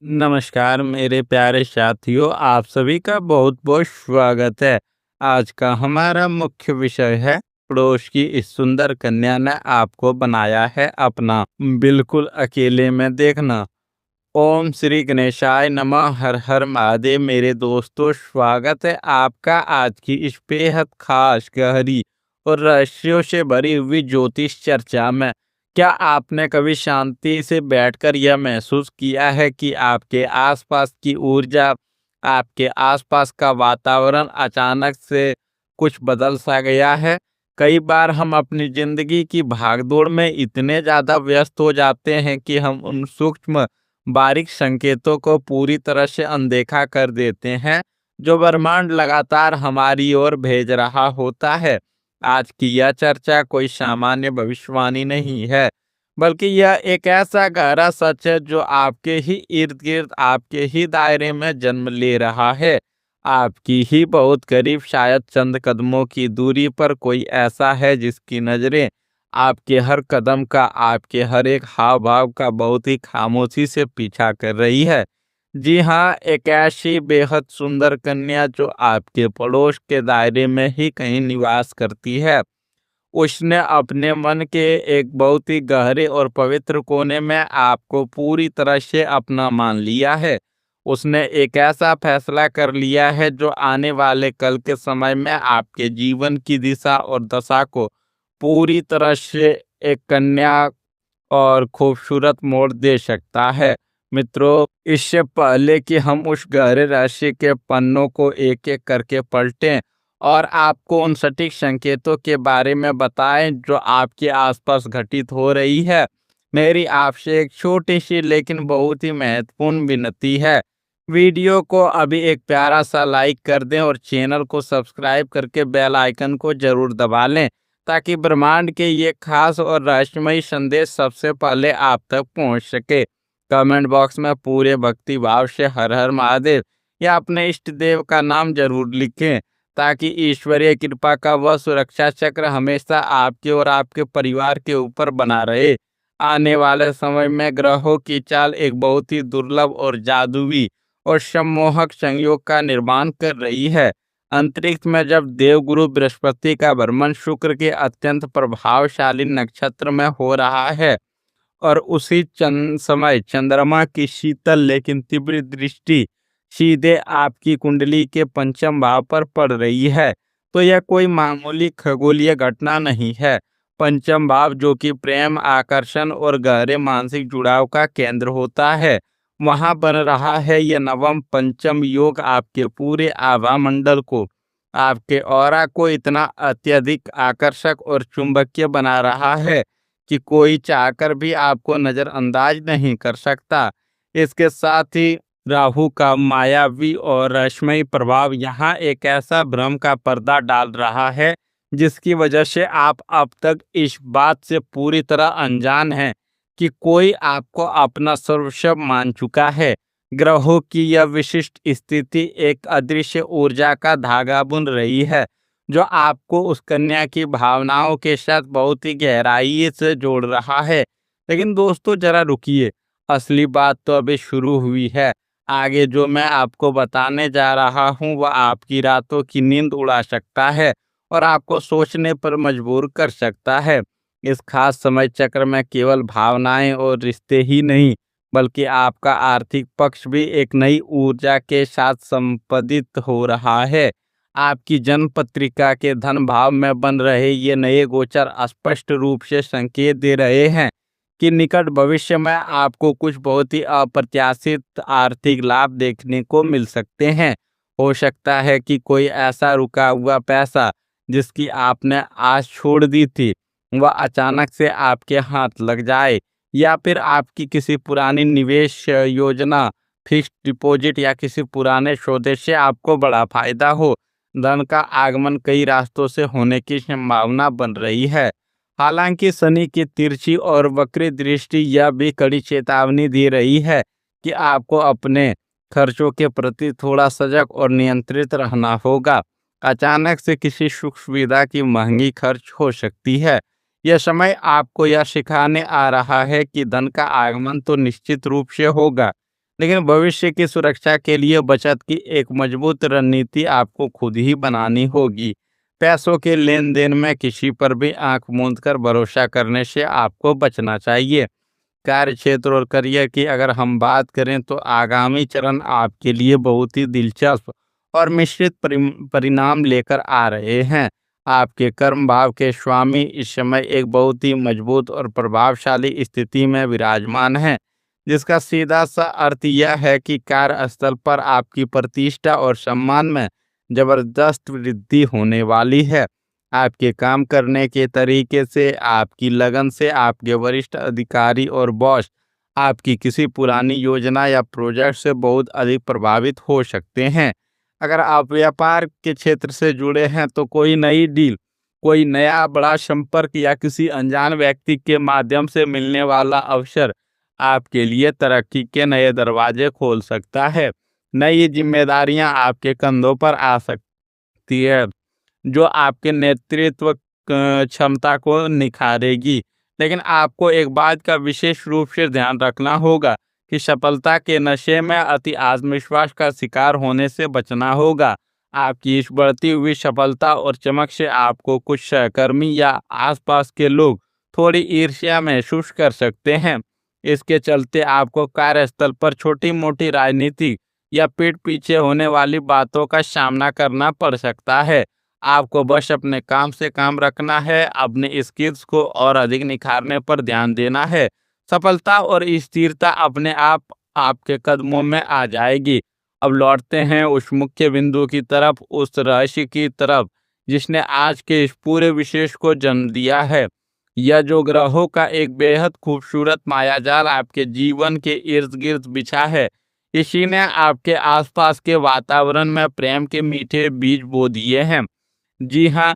नमस्कार मेरे प्यारे साथियों, आप सभी का बहुत बहुत स्वागत है। आज का हमारा मुख्य विषय है पड़ोस की इस सुंदर कन्या ने आपको बनाया है अपना, बिल्कुल अकेले में देखना। ओम श्री गणेशाय नमः, हर हर महादेव। मेरे दोस्तों, स्वागत है आपका आज की इस बेहद खास, गहरी और रहस्यों से भरी हुई ज्योतिष चर्चा में। क्या आपने कभी शांति से बैठकर यह महसूस किया है कि आपके आसपास की ऊर्जा, आपके आसपास का वातावरण अचानक से कुछ बदल सा गया है? कई बार हम अपनी जिंदगी की भागदौड़ में इतने ज्यादा व्यस्त हो जाते हैं कि हम उन सूक्ष्म बारीक संकेतों को पूरी तरह से अनदेखा कर देते हैं जो ब्रह्मांड लगातार हमारी ओर भेज रहा होता है। आज की यह चर्चा कोई सामान्य भविष्यवाणी नहीं है, बल्कि यह एक ऐसा गहरा सच है जो आपके ही इर्द गिर्द, आपके ही दायरे में जन्म ले रहा है। आपकी ही बहुत करीब, शायद चंद कदमों की दूरी पर कोई ऐसा है जिसकी नजरें आपके हर कदम का, आपके हर एक हाव भाव का बहुत ही खामोशी से पीछा कर रही है। जी हाँ, एक ऐसी बेहद सुंदर कन्या जो आपके पड़ोस के दायरे में ही कहीं निवास करती है। उसने अपने मन के एक बहुत ही गहरे और पवित्र कोने में आपको पूरी तरह से अपना मान लिया है। उसने एक ऐसा फैसला कर लिया है जो आने वाले कल के समय में आपके जीवन की दिशा और दशा को पूरी तरह से एक कन्या और खूबसूरत मोड़ दे सकता है। मित्रों, इससे पहले कि हम उस गहरे रहस्य के पन्नों को एक एक करके पलटें और आपको उन सटीक संकेतों के बारे में बताएं जो आपके आसपास घटित हो रही है, मेरी आपसे एक छोटी सी लेकिन बहुत ही महत्वपूर्ण विनती है। वीडियो को अभी एक प्यारा सा लाइक कर दें और चैनल को सब्सक्राइब करके बेल आइकन को जरूर दबा लें, ताकि ब्रह्मांड के ये खास और रहस्यमयी संदेश सबसे पहले आप तक पहुंच सके। कमेंट बॉक्स में पूरे भक्ति भाव से हर हर महादेव या अपने इष्ट देव का नाम जरूर लिखें, ताकि ईश्वरीय कृपा का वह सुरक्षा चक्र हमेशा आपके और आपके परिवार के ऊपर बना रहे। आने वाले समय में ग्रहों की चाल एक बहुत ही दुर्लभ और जादुई और सम्मोहक संयोग का निर्माण कर रही है। अंतरिक्ष में जब देवगुरु बृहस्पति का भ्रमण शुक्र के अत्यंत प्रभावशाली नक्षत्र में हो रहा है और उसी समय चंद्रमा की शीतल लेकिन तीव्र दृष्टि सीधे आपकी कुंडली के पंचम भाव पर पड़ रही है, तो यह कोई मामूली खगोलीय घटना नहीं है। पंचम भाव, जो कि प्रेम, आकर्षण और गहरे मानसिक जुड़ाव का केंद्र होता है, वहां बन रहा है यह नवम पंचम योग आपके पूरे आभा मंडल को, आपके ऑरा को इतना अत्यधिक आकर्षक और चुंबकीय बना रहा है कि कोई चाहकर भी आपको नजरअंदाज नहीं कर सकता। इसके साथ ही राहु का मायावी और रश्मि प्रभाव यहाँ एक ऐसा भ्रम का पर्दा डाल रहा है जिसकी वजह से आप अब तक इस बात से पूरी तरह अनजान हैं कि कोई आपको अपना सर्वस्व मान चुका है। ग्रहों की यह विशिष्ट स्थिति एक अदृश्य ऊर्जा का धागा बुन रही है जो आपको उस कन्या की भावनाओं के साथ बहुत ही गहराई से जोड़ रहा है। लेकिन दोस्तों, जरा रुकिए, असली बात तो अभी शुरू हुई है। आगे जो मैं आपको बताने जा रहा हूँ वह आपकी रातों की नींद उड़ा सकता है और आपको सोचने पर मजबूर कर सकता है। इस खास समय चक्र में केवल भावनाएं और रिश्ते ही नहीं, बल्कि आपका आर्थिक पक्ष भी एक नई ऊर्जा के साथ संपदित हो रहा है। आपकी जन्म पत्रिका के धन भाव में बन रहे ये नए गोचर स्पष्ट रूप से संकेत दे रहे हैं कि निकट भविष्य में आपको कुछ बहुत ही अप्रत्याशित आर्थिक लाभ देखने को मिल सकते हैं। हो सकता है कि कोई ऐसा रुका हुआ पैसा जिसकी आपने आस छोड़ दी थी, वह अचानक से आपके हाथ लग जाए, या फिर आपकी किसी पुरानी निवेश योजना, फिक्स्ड डिपॉजिट या किसी पुराने सौदे से आपको बड़ा फायदा हो। धन का आगमन कई रास्तों से होने की संभावना बन रही है। हालांकि शनि की तिरछी और वक्री दृष्टि यह भी कड़ी चेतावनी दे रही है कि आपको अपने खर्चों के प्रति थोड़ा सजग और नियंत्रित रहना होगा। अचानक से किसी सुख सुविधा की महंगी खर्च हो सकती है। यह समय आपको यह सिखाने आ रहा है कि धन का आगमन तो निश्चित रूप से होगा, लेकिन भविष्य की सुरक्षा के लिए बचत की एक मजबूत रणनीति आपको खुद ही बनानी होगी। पैसों के लेन-देन में किसी पर भी आँख मूंद कर भरोसा करने से आपको बचना चाहिए। कार्य क्षेत्र और करियर की अगर हम बात करें तो आगामी चरण आपके लिए बहुत ही दिलचस्प और मिश्रित परिणाम लेकर आ रहे हैं। आपके कर्म भाव के स्वामी इस समय एक बहुत ही मजबूत और प्रभावशाली स्थिति में विराजमान हैं, जिसका सीधा सा अर्थ यह है कि कार्यस्थल पर आपकी प्रतिष्ठा और सम्मान में जबरदस्त वृद्धि होने वाली है। आपके काम करने के तरीके से, आपकी लगन से आपके वरिष्ठ अधिकारी और बॉस आपकी किसी पुरानी योजना या प्रोजेक्ट से बहुत अधिक प्रभावित हो सकते हैं। अगर आप व्यापार के क्षेत्र से जुड़े हैं तो कोई नई डील, कोई नया बड़ा संपर्क या किसी अनजान व्यक्ति के माध्यम से मिलने वाला अवसर आपके लिए तरक्की के नए दरवाजे खोल सकता है। नई जिम्मेदारियां आपके कंधों पर आ सकती है, जो आपके नेतृत्व क्षमता को निखारेगी। लेकिन आपको एक बात का विशेष रूप से ध्यान रखना होगा कि सफलता के नशे में अति आत्मविश्वास का शिकार होने से बचना होगा। आपकी इस बढ़ती हुई सफलता और चमक से आपको कुछ सहकर्मी या आसपास के लोग थोड़ी ईर्ष्या महसूस कर सकते हैं। इसके चलते आपको कार्यस्थल पर छोटी-मोटी राजनीति या पीठ पीछे होने वाली बातों का सामना करना पड़ सकता है। आपको बस अपने काम से काम रखना है, अपने स्किल्स को और अधिक निखारने पर ध्यान देना है। सफलता और स्थिरता अपने आप आपके कदमों में आ जाएगी। अब लौटते हैं उस मुख्य बिंदु की तरफ, उस रहस्य की तरफ जिसने आज के इस पूरे विशेष को जन्म दिया है। यह जो ग्रहों का एक बेहद खूबसूरत मायाजाल आपके जीवन के इर्द-गिर्द बिछा है, इसी ने आपके आसपास के वातावरण में प्रेम के मीठे बीज बो दिए हैं। जी हाँ,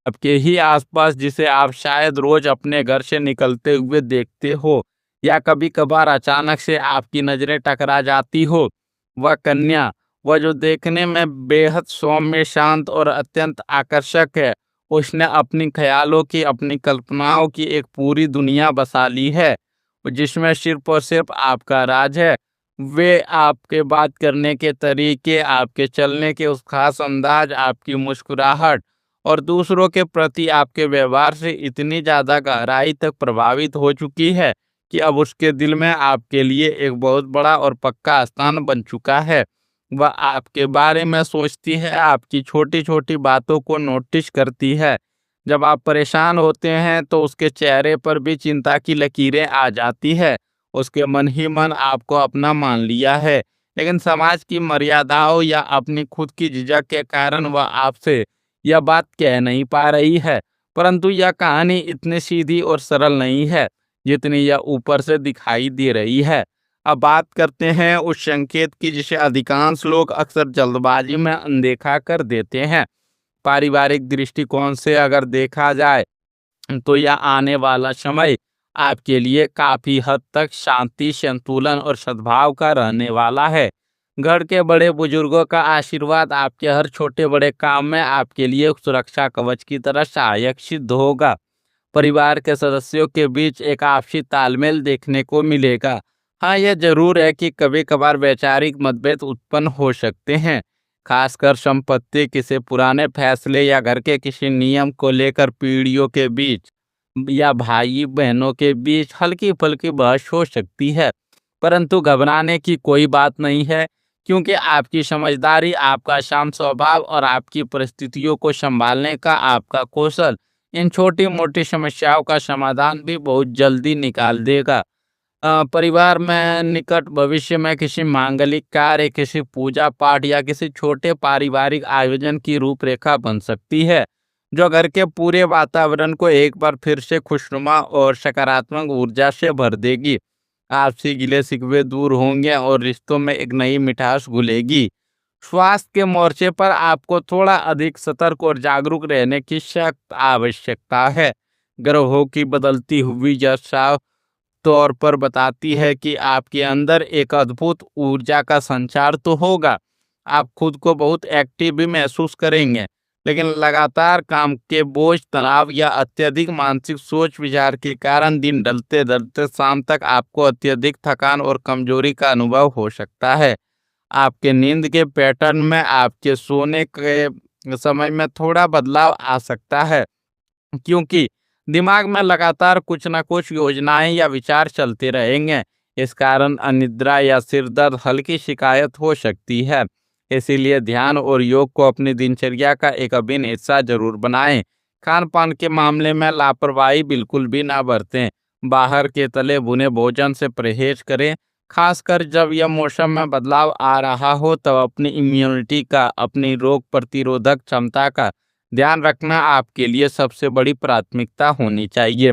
आपके ही आसपास जिसे आप शायद रोज अपने घर से निकलते हुए देखते हो या कभी-कभार अचानक से आपकी नज़रें टकरा जाती हो, वह कन्या, वह जो देखने में बेहद सौम्य, शांत और अत्यंत आकर्षक है, उसने अपनी ख़्यालों की, अपनी कल्पनाओं की एक पूरी दुनिया बसा ली है, जिसमें सिर्फ़ और सिर्फ़ आपका राज है। वे आपके बात करने के तरीके, आपके चलने के उस ख़ास अंदाज़, आपकी मुस्कुराहट और दूसरों के प्रति आपके व्यवहार से इतनी ज़्यादा गहराई तक प्रभावित हो चुकी है कि अब उसके दिल में आपके लिए एक बहुत बड़ा और पक्का स्थान बन चुका है। वह आपके बारे में सोचती है, आपकी छोटी-छोटी बातों को नोटिस करती है। जब आप परेशान होते हैं तो उसके चेहरे पर भी चिंता की लकीरें आ जाती है। उसके मन ही मन आपको अपना मान लिया है, लेकिन समाज की मर्यादाओं या अपनी खुद की झिझक के कारण वह आपसे यह बात कह नहीं पा रही है। परंतु यह कहानी इतनी सीधी और सरल नहीं है, जितनी यह ऊपर से दिखाई दे रही है। अब बात करते हैं उस संकेत की जिसे अधिकांश लोग अक्सर जल्दबाजी में अनदेखा कर देते हैं। पारिवारिक दृष्टिकोण से अगर देखा जाए तो यह आने वाला समय आपके लिए काफी हद तक शांति, संतुलन और सद्भाव का रहने वाला है। घर के बड़े बुजुर्गों का आशीर्वाद आपके हर छोटे बड़े काम में आपके लिए एक सुरक्षा कवच की तरह सहायक सिद्ध होगा। परिवार के सदस्यों के बीच एक आपसी तालमेल देखने को मिलेगा। हाँ, यह जरूर है कि कभी कभार वैचारिक मतभेद उत्पन्न हो सकते हैं, खासकर संपत्ति, किसी पुराने फैसले या घर के किसी नियम को लेकर पीढ़ियों के बीच या भाई बहनों के बीच हल्की फुल्की बहस हो सकती है। परंतु घबराने की कोई बात नहीं है, क्योंकि आपकी समझदारी, आपका शांत स्वभाव और आपकी परिस्थितियों को संभालने का आपका कौशल इन छोटी मोटी समस्याओं का समाधान भी बहुत जल्दी निकाल देगा। परिवार में निकट भविष्य में किसी मांगलिक कार्य, किसी पूजा पाठ या किसी छोटे पारिवारिक आयोजन की रूपरेखा बन सकती है, जो घर के पूरे वातावरण को एक बार फिर से खुशनुमा और सकारात्मक ऊर्जा से भर देगी। आपसी गिले शिकवे दूर होंगे और रिश्तों में एक नई मिठास घुलेगी। स्वास्थ्य के मोर्चे पर आपको थोड़ा अधिक सतर्क और जागरूक रहने की सख्त आवश्यकता है। ग्रहों की बदलती हुई यह साफ तौर पर बताती है कि आपके अंदर एक अद्भुत ऊर्जा का संचार तो होगा। आप खुद को बहुत एक्टिव भी महसूस करेंगे, लेकिन लगातार काम के बोझ, तनाव या अत्यधिक मानसिक सोच विचार के कारण दिन ढलते ढलते शाम तक आपको अत्यधिक थकान और कमजोरी का अनुभव हो सकता है। आपके नींद के पैटर्न में आपके सोने के समय में थोड़ा बदलाव आ सकता है, क्योंकि दिमाग में लगातार कुछ न कुछ योजनाएं या विचार चलते रहेंगे। इस कारण अनिद्रा या सिर दर्द हल्की शिकायत हो सकती है। इसीलिए ध्यान और योग को अपनी दिनचर्या का एक अभिन्न हिस्सा जरूर बनाएं। खान पान के मामले में लापरवाही बिल्कुल भी ना बरतें। बाहर के तले भुने भोजन से परहेज करें। खासकर जब यह मौसम में बदलाव आ रहा हो, तब अपनी इम्यूनिटी का, अपनी रोग प्रतिरोधक क्षमता का ध्यान रखना आपके लिए सबसे बड़ी प्राथमिकता होनी चाहिए।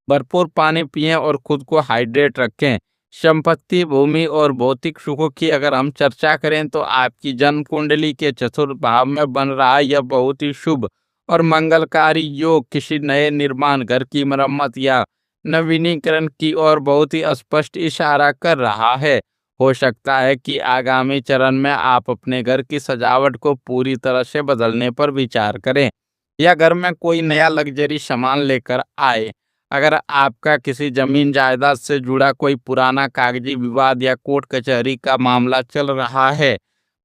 भरपूर पानी पिएं और खुद को हाइड्रेट रखें। संपत्ति, भूमि और भौतिक सुखों की अगर हम चर्चा करें, तो आपकी जन्म कुंडली के चतुर्थ भाव में बन रहा यह बहुत ही शुभ और मंगलकारी योग किसी नए निर्माण, घर की मरम्मत या नवीनीकरण की ओर बहुत ही स्पष्ट इशारा कर रहा है। हो सकता है कि आगामी चरण में आप अपने घर की सजावट को पूरी तरह से बदलने पर विचार करें या घर में कोई नया लग्जरी सामान लेकर आए। अगर आपका किसी जमीन जायदाद से जुड़ा कोई पुराना कागजी विवाद या कोर्ट कचहरी का मामला चल रहा है,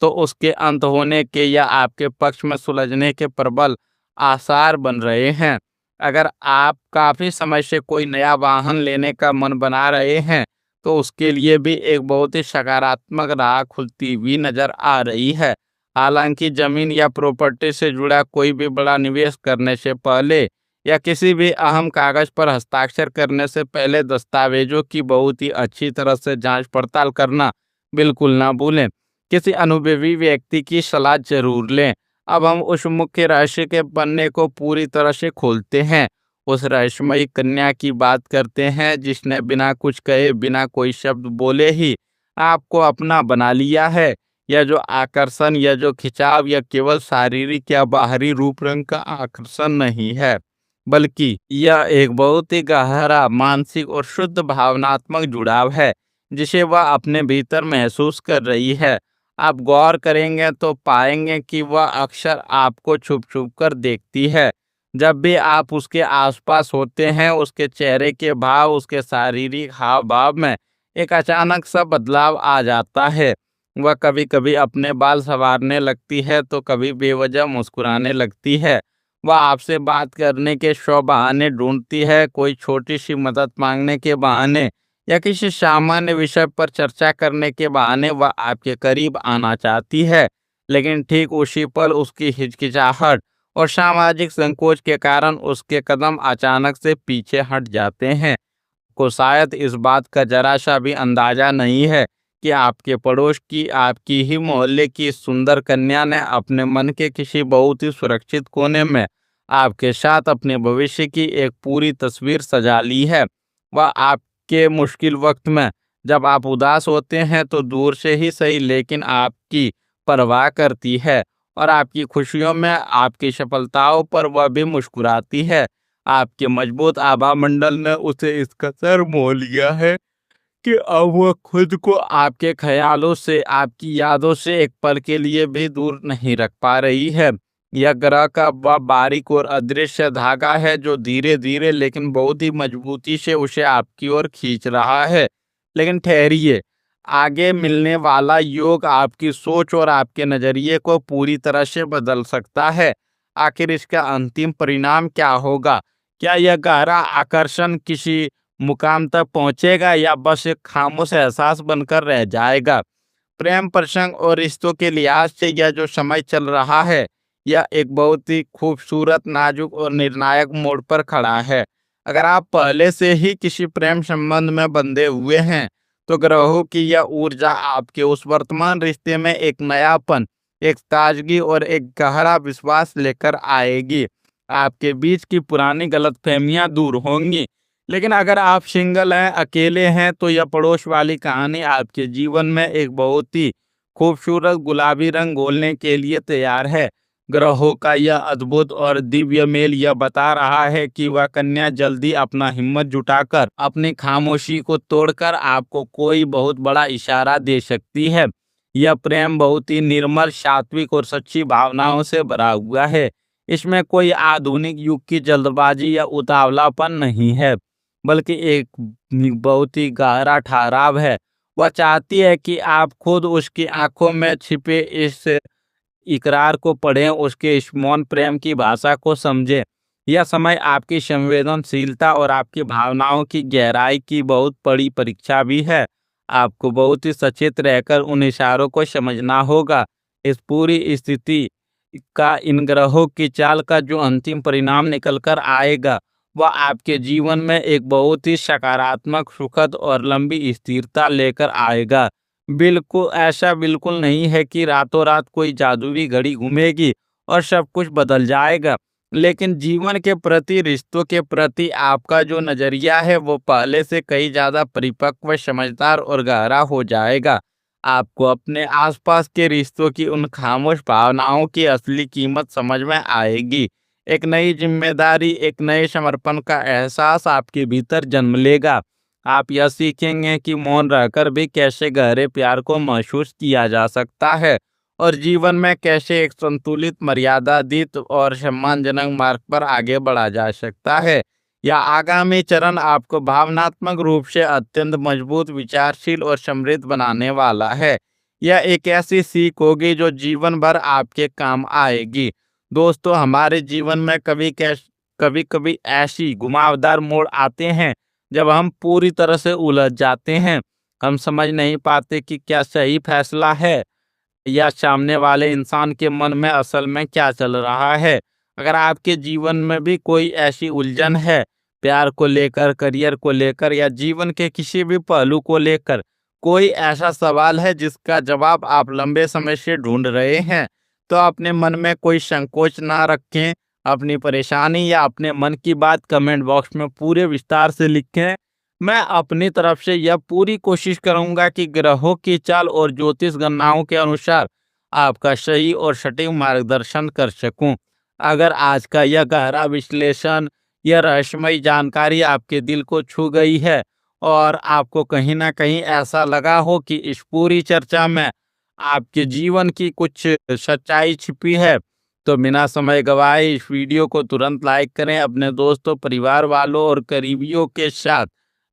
तो उसके अंत होने के या आपके पक्ष में सुलझने के प्रबल आसार बन रहे हैं। अगर आप काफी समय से कोई नया वाहन लेने का मन बना रहे हैं, तो उसके लिए भी एक बहुत ही सकारात्मक राह खुलती हुई नजर आ रही है। हालांकि जमीन या प्रॉपर्टी से जुड़ा कोई भी बड़ा निवेश करने से पहले या किसी भी अहम कागज पर हस्ताक्षर करने से पहले दस्तावेजों की बहुत ही अच्छी तरह से जांच पड़ताल करना बिल्कुल ना भूलें। किसी अनुभवी व्यक्ति की सलाह जरूर लें। अब हम उस मुख्य रहस्य के पन्ने को पूरी तरह से खोलते हैं। उस रहस्यमयी कन्या की बात करते हैं जिसने बिना कुछ कहे, बिना कोई शब्द बोले ही आपको अपना बना लिया है। यह जो आकर्षण, यह जो खिंचाव, यह केवल शारीरिक या बाहरी रूप रंग का आकर्षण नहीं है, बल्कि यह एक बहुत ही गहरा मानसिक और शुद्ध भावनात्मक जुड़ाव है जिसे वह अपने भीतर महसूस कर रही है। आप गौर करेंगे तो पाएंगे कि वह अक्सर आपको छुप छुप कर देखती है। जब भी आप उसके आसपास होते हैं, उसके चेहरे के भाव, उसके शारीरिक हाव भाव में एक अचानक सा बदलाव आ जाता है। वह कभी कभी अपने बाल संवारने लगती है, तो कभी बेवजह मुस्कुराने लगती है। वह आपसे बात करने के सौ बहाने ढूंढती है, कोई छोटी सी मदद मांगने के बहाने या किसी सामान्य विषय पर चर्चा करने के बहाने वह आपके करीब आना चाहती है। लेकिन ठीक उसी पल उसकी हिचकिचाहट और सामाजिक संकोच के कारण उसके कदम अचानक से पीछे हट जाते हैं। को शायद इस बात का जरा सा भी अंदाजा नहीं है कि आपके पड़ोस की, आपकी ही मोहल्ले की सुंदर कन्या ने अपने मन के किसी बहुत ही सुरक्षित कोने में आपके साथ अपने भविष्य की एक पूरी तस्वीर सजा ली है। वह आपके मुश्किल वक्त में, जब आप उदास होते हैं, तो दूर से ही सही लेकिन आपकी परवाह करती है और आपकी खुशियों में, आपकी सफलताओं पर वह भी मुस्कुराती है। आपके मजबूत आभा मंडल ने उसे इस कदर मोह लिया है कि अब वह खुद को आपके ख्यालों से, आपकी यादों से एक पल के लिए भी दूर नहीं रख पा रही है। यह ग्रह का वह बारीक और अदृश्य धागा है जो धीरे धीरे लेकिन बहुत ही मजबूती से उसे आपकी ओर खींच रहा है। लेकिन ठहरिए, आगे मिलने वाला योग आपकी सोच और आपके नजरिए को पूरी तरह से बदल सकता है। आखिर इसका अंतिम परिणाम क्या होगा? क्या यह गहरा आकर्षण किसी मुकाम तक पहुंचेगा या बस एक खामोश एहसास बनकर रह जाएगा? प्रेम प्रसंग और रिश्तों के लिहाज से यह जो समय चल रहा है, यह एक बहुत ही खूबसूरत, नाजुक और निर्णायक मोड़ पर खड़ा है। अगर आप पहले से ही किसी प्रेम संबंध में बंधे हुए हैं, तो ग्रहों की यह ऊर्जा आपके उस वर्तमान रिश्ते में एक नयापन, एक ताजगी और एक गहरा विश्वास लेकर आएगी। आपके बीच की पुरानी गलतफहमियां दूर होंगी। लेकिन अगर आप सिंगल हैं, अकेले हैं, तो यह पड़ोस वाली कहानी आपके जीवन में एक बहुत ही खूबसूरत गुलाबी रंग घोलने के लिए तैयार है। ग्रहों का यह अद्भुत और दिव्य मेल यह बता रहा है कि वह कन्या जल्दी अपना हिम्मत जुटाकर, अपनी खामोशी को तोड़कर आपको कोई बहुत बड़ा इशारा दे सकती है। यह प्रेम बहुत ही निर्मल, सात्विक और सच्ची भावनाओं से भरा हुआ है। इसमें कोई आधुनिक युग की जल्दबाजी या उतावलापन नहीं है, बल्कि एक बहुत ही गहरा ठहराव है। वह चाहती है कि आप खुद उसकी आंखों में छिपे इस इकरार को पढ़ें, उसके इस मौन प्रेम की भाषा को समझें। यह समय आपकी संवेदनशीलता और आपकी भावनाओं की गहराई की बहुत बड़ी परीक्षा भी है। आपको बहुत ही सचेत रहकर उन इशारों को समझना होगा। इस पूरी स्थिति का, इन ग्रहों की चाल का जो अंतिम परिणाम निकल कर आएगा, वह आपके जीवन में एक बहुत ही सकारात्मक, सुखद और लंबी स्थिरता लेकर आएगा। बिल्कुल ऐसा बिल्कुल नहीं है कि रातों रात कोई जादुई घड़ी घूमेगी और सब कुछ बदल जाएगा। लेकिन जीवन के प्रति, रिश्तों के प्रति आपका जो नज़रिया है वो पहले से कहीं ज़्यादा परिपक्व, समझदार और गहरा हो जाएगा। आपको अपने आसपास के रिश्तों की उन खामोश भावनाओं की असली कीमत समझ में आएगी। एक नई जिम्मेदारी, एक नए समर्पण का एहसास आपके भीतर जन्म लेगा। आप यह सीखेंगे कि मौन रहकर भी कैसे गहरे प्यार को महसूस किया जा सकता है और जीवन में कैसे एक संतुलित, मर्यादातीत और सम्मानजनक मार्ग पर आगे बढ़ा जा सकता है। यह आगामी चरण आपको भावनात्मक रूप से अत्यंत मजबूत, विचारशील और समृद्ध बनाने वाला है। यह एक ऐसी सीख होगी जो जीवन भर आपके काम आएगी। दोस्तों, हमारे जीवन में कभी कभी ऐसी घुमावदार मोड़ आते हैं जब हम पूरी तरह से उलझ जाते हैं। हम समझ नहीं पाते कि क्या सही फैसला है या सामने वाले इंसान के मन में असल में क्या चल रहा है। अगर आपके जीवन में भी कोई ऐसी उलझन है, प्यार को लेकर, करियर को लेकर या जीवन के किसी भी पहलू को लेकर, कोई ऐसा सवाल है जिसका जवाब आप लंबे समय से ढूंढ रहे हैं, तो अपने मन में कोई संकोच ना रखें। अपनी परेशानी या अपने मन की बात कमेंट बॉक्स में पूरे विस्तार से लिखें। मैं अपनी तरफ से यह पूरी कोशिश करूंगा कि ग्रहों की चाल और ज्योतिष गणनाओं के अनुसार आपका सही और सटीक मार्गदर्शन कर सकूं। अगर आज का यह गहरा विश्लेषण, यह रहस्यमयी जानकारी आपके दिल को छू गई है और आपको कहीं ना कहीं ऐसा लगा हो कि इस पूरी चर्चा में आपके जीवन की कुछ सच्चाई छिपी है, तो बिना समय गवाए इस वीडियो को तुरंत लाइक करें। अपने दोस्तों, परिवार वालों और करीबियों के साथ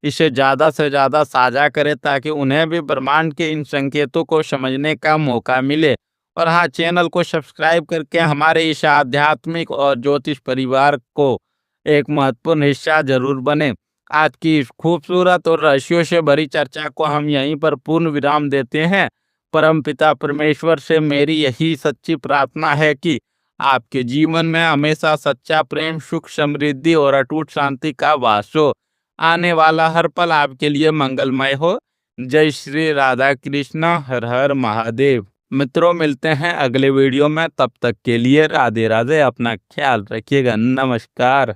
इसे ज़्यादा से ज़्यादा साझा करें ताकि उन्हें भी ब्रह्मांड के इन संकेतों को समझने का मौका मिले। और हाँ, चैनल को सब्सक्राइब करके हमारे इस आध्यात्मिक और ज्योतिष परिवार को एक महत्वपूर्ण हिस्सा जरूर बने। आज की इस खूबसूरत और रहस्यों से भरी चर्चा को हम यहीं पर पूर्ण विराम देते हैं। परमपिता परमेश्वर से मेरी यही सच्ची प्रार्थना है कि आपके जीवन में हमेशा सच्चा प्रेम, सुख, समृद्धि और अटूट शांति का वास हो। आने वाला हर पल आपके लिए मंगलमय हो। जय श्री राधा कृष्ण, हर हर महादेव। मित्रों, मिलते हैं अगले वीडियो में। तब तक के लिए राधे राधे। अपना ख्याल रखिएगा। नमस्कार।